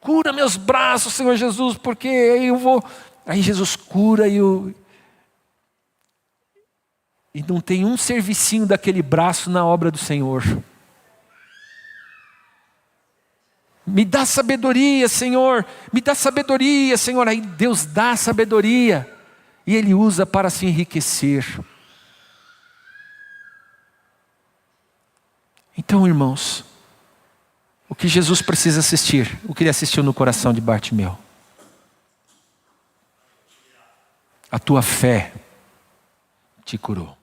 Cura meus braços, Senhor Jesus, porque aí eu vou... Aí Jesus cura e não tem um servicinho daquele braço na obra do Senhor. Me dá sabedoria, Senhor. Me dá sabedoria, Senhor. Aí Deus dá sabedoria. E Ele usa para se enriquecer. Então, irmãos, o que Jesus precisa assistir? O que Ele assistiu no coração de Bartimeu? A tua fé te curou.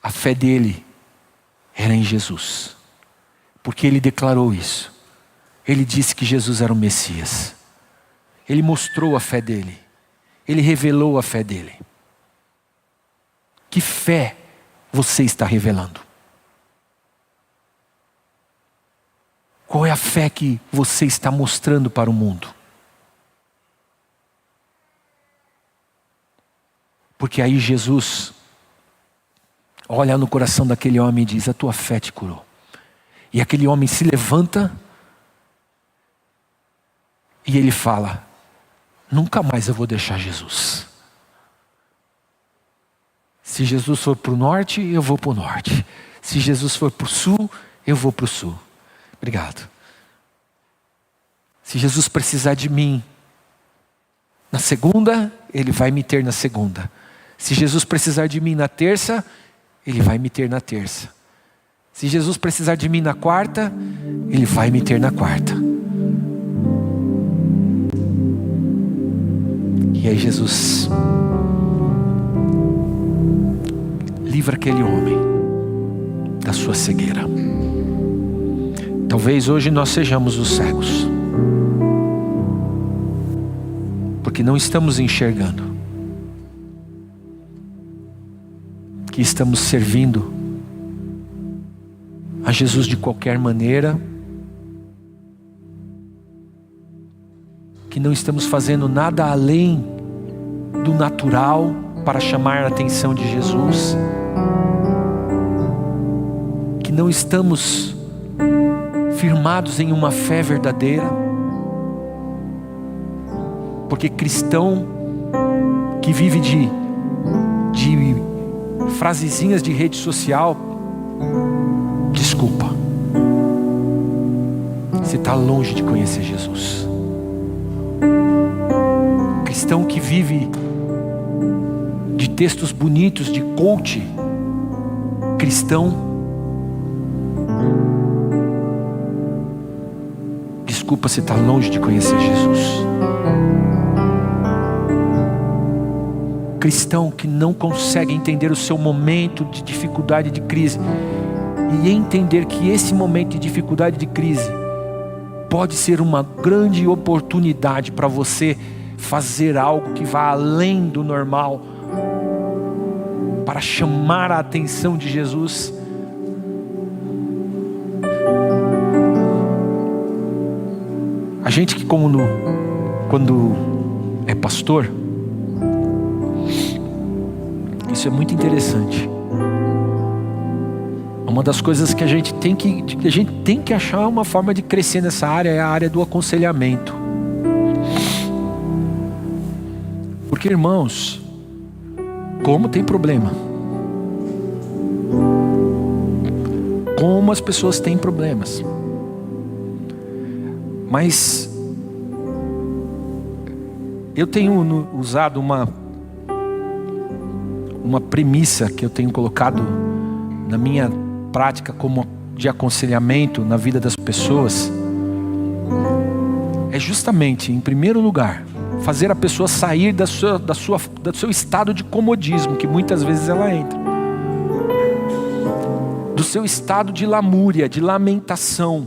A fé dele era em Jesus. Porque ele declarou isso. Ele disse que Jesus era o Messias. Ele mostrou a fé dele. Ele revelou a fé dele. Que fé você está revelando? Qual é a fé que você está mostrando para o mundo? Porque aí Jesus olha no coração daquele homem e diz, a tua fé te curou. E aquele homem se levanta e ele fala, nunca mais eu vou deixar Jesus. Se Jesus for para o norte, eu vou para o norte. Se Jesus for para o sul, eu vou para o sul. Obrigado. Se Jesus precisar de mim na segunda, Ele vai me ter na segunda. Se Jesus precisar de mim na terça, Ele vai me ter na terça. Se Jesus precisar de mim na quarta, Ele vai me ter na quarta. E aí Jesus livra aquele homem da sua cegueira. Talvez hoje nós sejamos os cegos, porque não estamos enxergando que estamos servindo a Jesus de qualquer maneira, que não estamos fazendo nada além do natural para chamar a atenção de Jesus, que não estamos firmados em uma fé verdadeira, porque cristão que vive de frasezinhas de rede social, desculpa, você está longe de conhecer Jesus. Cristão que vive de textos bonitos, de coach, cristão, desculpa, você está longe de conhecer Jesus. Cristão que não consegue entender o seu momento de dificuldade, de crise, e entender que esse momento de dificuldade, de crise, pode ser uma grande oportunidade para você fazer algo que vá além do normal, para chamar a atenção de Jesus. A gente que quando é pastor, isso é muito interessante. Uma das coisas que a gente tem que achar uma forma de crescer nessa área é a área do aconselhamento. Porque, irmãos, como tem problema, como as pessoas têm problemas, mas eu tenho usado uma premissa que eu tenho colocado na minha prática como de aconselhamento na vida das pessoas, é justamente, em primeiro lugar, fazer a pessoa sair do seu estado de comodismo, que muitas vezes ela entra, do seu estado de lamúria, de lamentação,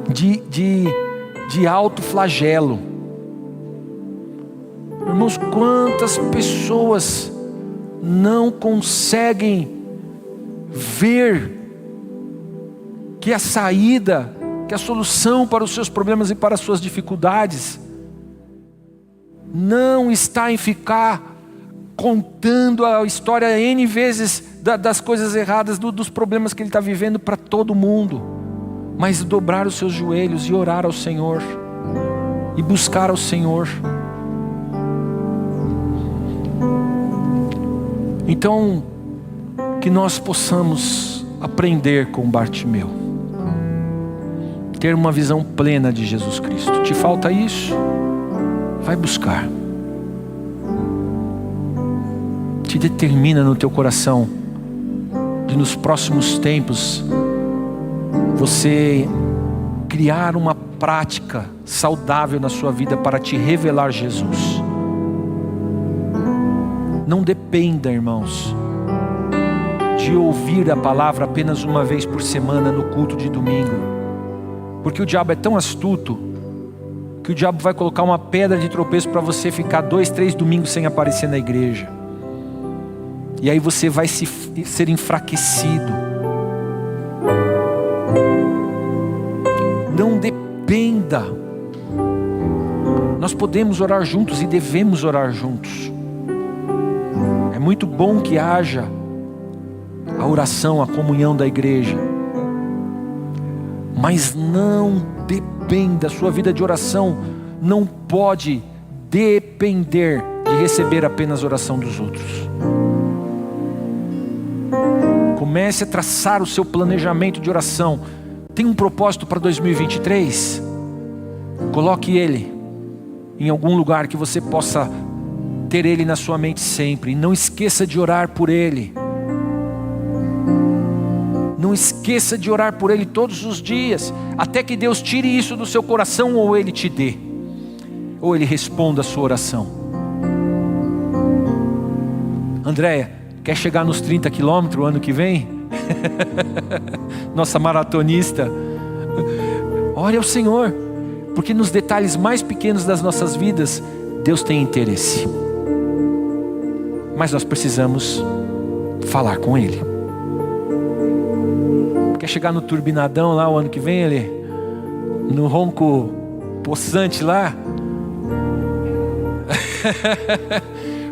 de autoflagelo. Irmãos, quantas pessoas não conseguem ver que a saída, que a solução para os seus problemas e para as suas dificuldades não está em ficar contando a história N vezes das coisas erradas, dos problemas que ele está vivendo para todo mundo, mas dobrar os seus joelhos e orar ao Senhor e buscar ao Senhor. Então, que nós possamos aprender com Bartimeu, ter uma visão plena de Jesus Cristo. Te falta isso? Vai buscar. Te determina no teu coração de nos próximos tempos você criar uma prática saudável na sua vida para te revelar Jesus. Não dependa, irmãos, de ouvir a palavra apenas uma vez por semana no culto de domingo, porque o diabo é tão astuto que o diabo vai colocar uma pedra de tropeço para você ficar 2, 3 domingos sem aparecer na igreja, e aí você vai ser enfraquecido. Não dependa. Nós podemos orar juntos e devemos orar juntos. É muito bom que haja a oração, a comunhão da igreja, mas não dependa, a sua vida de oração não pode depender de receber apenas a oração dos outros. Comece a traçar o seu planejamento de oração. Tem um propósito para 2023? Coloque ele em algum lugar que você possa ter ele na sua mente sempre. E não esqueça de orar por ele. Não esqueça de orar por ele todos os dias, até que Deus tire isso do seu coração, ou ele te dê, ou ele responda a sua oração. Andréia, quer chegar nos 30 quilômetros o ano que vem? Nossa maratonista. Ore ao Senhor, porque nos detalhes mais pequenos das nossas vidas Deus tem interesse, mas nós precisamos falar com Ele. Quer chegar no turbinadão lá o ano que vem, ele no ronco possante lá.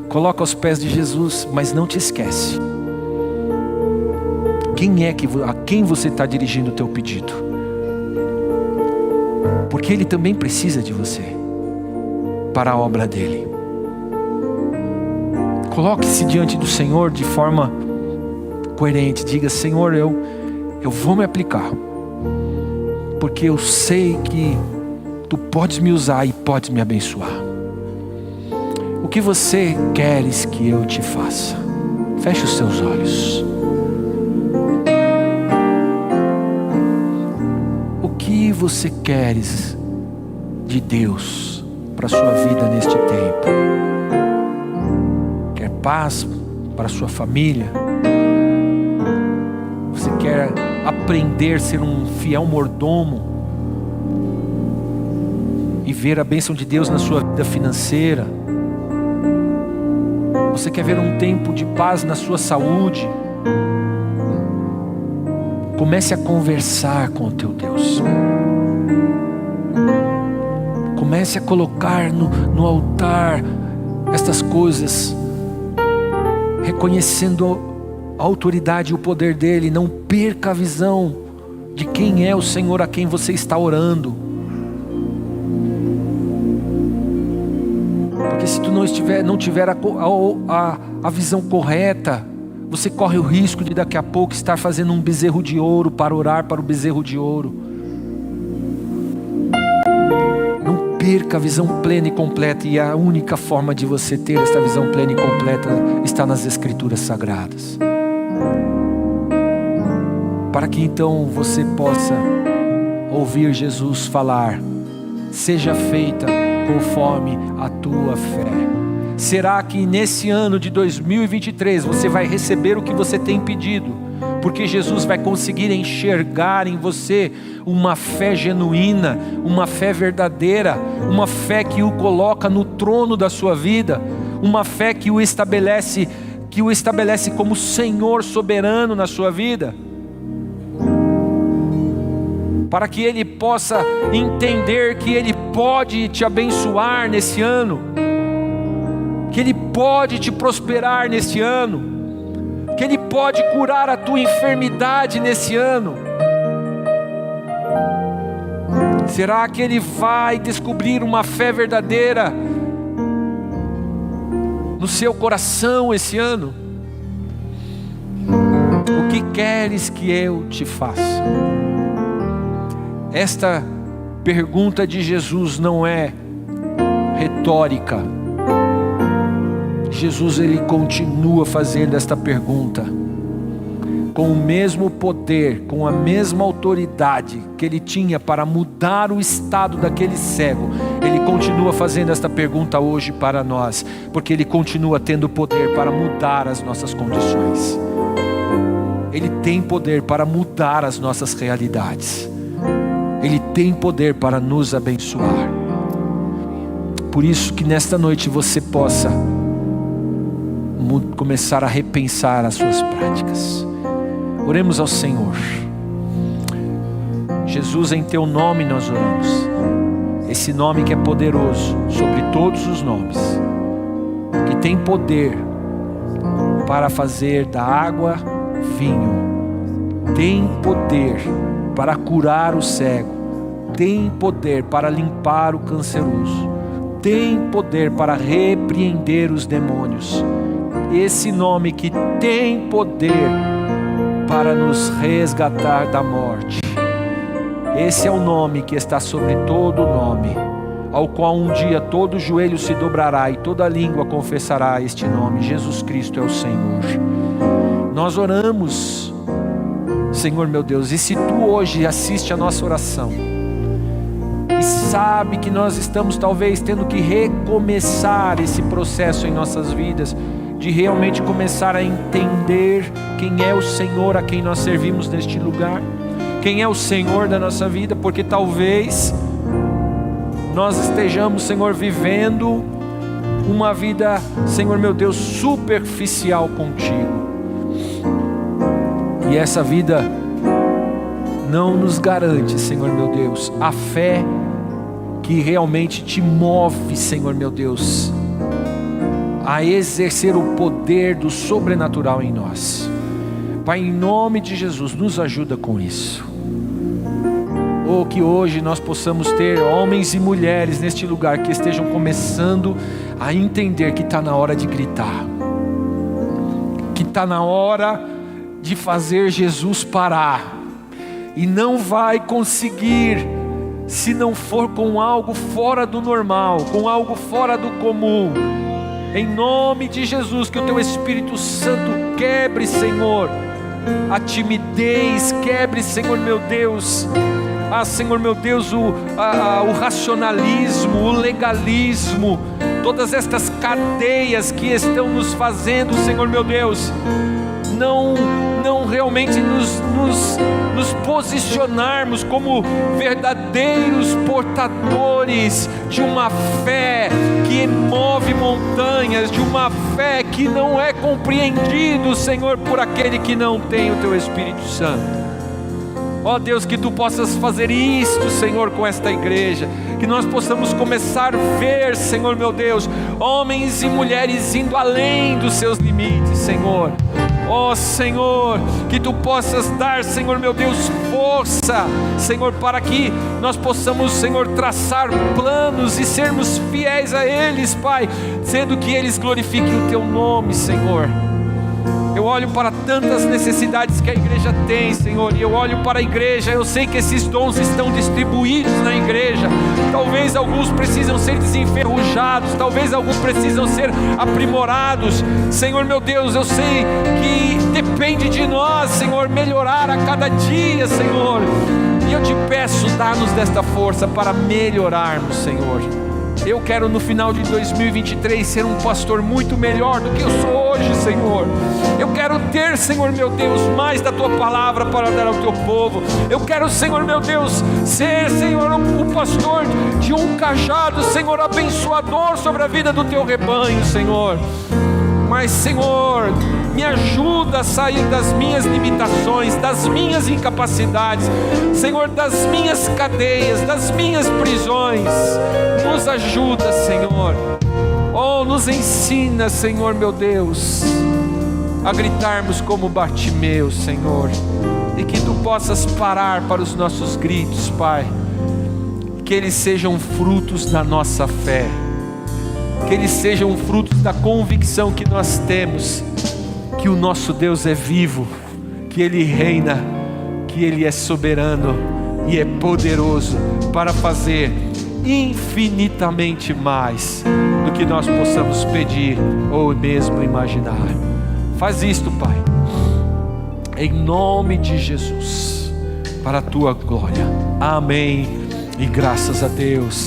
Coloca aos pés de Jesus, mas não te esquece. A quem você está dirigindo o teu pedido? Porque Ele também precisa de você para a obra dele. Coloque-se diante do Senhor de forma coerente. Diga: Senhor, eu vou me aplicar, porque eu sei que Tu podes me usar e podes me abençoar. O que você queres que eu te faça? Feche os seus olhos. O que você queres de Deus para a sua vida neste tempo? Quer paz para a sua família? Você quer aprender a ser um fiel mordomo e ver a bênção de Deus na sua vida financeira? Você quer ver um tempo de paz na sua saúde? Comece a conversar com o teu Deus. Comece a colocar no altar estas coisas, reconhecendo a autoridade e o poder dele. Não perca a visão de quem é o Senhor a quem você está orando. Porque se tu não tiver a visão correta, você corre o risco de daqui a pouco estar fazendo um bezerro de ouro para orar para o bezerro de ouro. Não perca a visão plena e completa, e a única forma de você ter esta visão plena e completa está nas Escrituras Sagradas. Para que então você possa ouvir Jesus falar: seja feita conforme a tua fé. Será que nesse ano de 2023 você vai receber o que você tem pedido? Porque Jesus vai conseguir enxergar em você uma fé genuína, uma fé verdadeira, uma fé que o coloca no trono da sua vida, uma fé que o estabelece como Senhor soberano na sua vida. Para que Ele possa entender que Ele pode te abençoar nesse ano, que Ele pode te prosperar neste ano, que Ele pode curar a tua enfermidade nesse ano. Será que Ele vai descobrir uma fé verdadeira no seu coração esse ano? O que queres que eu te faça? Esta pergunta de Jesus não é retórica. Jesus, ele continua fazendo esta pergunta com o mesmo poder, com a mesma autoridade que ele tinha para mudar o estado daquele cego. Ele continua fazendo esta pergunta hoje para nós, porque ele continua tendo poder para mudar as nossas condições. Ele tem poder para mudar as nossas realidades. Ele tem poder para nos abençoar. Por isso que nesta noite você possa começar a repensar as suas práticas. Oremos ao Senhor. Jesus, em teu nome nós oramos. Esse nome que é poderoso sobre todos os nomes, que tem poder para fazer da água vinho, tem poder para curar o cego, tem poder para limpar o canceroso, tem poder para repreender os demônios. Esse nome que tem poder para nos resgatar da morte. Esse é o nome que está sobre todo nome, ao qual um dia todo joelho se dobrará e toda língua confessará este nome: Jesus Cristo é o Senhor. Nós oramos, Senhor meu Deus, e se Tu hoje assiste a nossa oração e sabe que nós estamos talvez tendo que recomeçar esse processo em nossas vidas, de realmente começar a entender quem é o Senhor a quem nós servimos neste lugar, quem é o Senhor da nossa vida, porque talvez nós estejamos, Senhor, vivendo uma vida, Senhor meu Deus, superficial contigo, e essa vida não nos garante, Senhor meu Deus, a fé que realmente te move, Senhor meu Deus, a exercer o poder do sobrenatural em nós. Pai, em nome de Jesus, nos ajuda com isso. Oh, que hoje nós possamos ter homens e mulheres neste lugar que estejam começando a entender que está na hora de gritar, que está na hora de fazer Jesus parar, e não vai conseguir se não for com algo fora do normal, com algo fora do comum. Em nome de Jesus, que o Teu Espírito Santo quebre, Senhor, a timidez, quebre, Senhor meu Deus, Senhor meu Deus, o racionalismo, o legalismo, todas estas cadeias que estão nos fazendo, Senhor meu Deus, não realmente nos posicionarmos como verdadeiros portadores de uma fé que move montanhas, de uma fé que não é compreendido, Senhor, por aquele que não tem o Teu Espírito Santo. Ó Deus, que Tu possas fazer isto, Senhor, com esta igreja, que nós possamos começar a ver, Senhor meu Deus, homens e mulheres indo além dos seus limites, Senhor. Ó Senhor, que Tu possas dar, Senhor meu Deus, força, Senhor, para que nós possamos, Senhor, traçar planos e sermos fiéis a eles, Pai, sendo que eles glorifiquem o Teu nome, Senhor. Eu olho para tantas necessidades que a igreja tem, Senhor, e eu olho para a igreja, eu sei que esses dons estão distribuídos na igreja. Talvez alguns precisam ser desenferrujados, talvez alguns precisam ser aprimorados. Senhor meu Deus, eu sei que depende de nós, Senhor, melhorar a cada dia, Senhor. E eu te peço, dá-nos desta força para melhorarmos, Senhor. Eu quero no final de 2023 ser um pastor muito melhor do que eu sou hoje, Senhor. Eu quero ter, Senhor meu Deus, mais da Tua palavra para dar ao Teu povo. Eu quero, Senhor meu Deus, ser, Senhor, o pastor de um cajado, Senhor, abençoador sobre a vida do Teu rebanho, Senhor. Mas, Senhor, me ajuda a sair das minhas limitações, das minhas incapacidades, Senhor, das minhas cadeias, das minhas prisões. Nos ajuda, Senhor. Oh, nos ensina, Senhor meu Deus, a gritarmos como Bartimeu, Senhor, e que Tu possas parar para os nossos gritos, Pai, que eles sejam frutos da nossa fé, que eles sejam frutos da convicção que nós temos, que o nosso Deus é vivo, que Ele reina, que Ele é soberano e é poderoso para fazer infinitamente mais do que nós possamos pedir ou mesmo imaginar. Faz isto, Pai, em nome de Jesus, para a Tua glória. Amém e graças a Deus.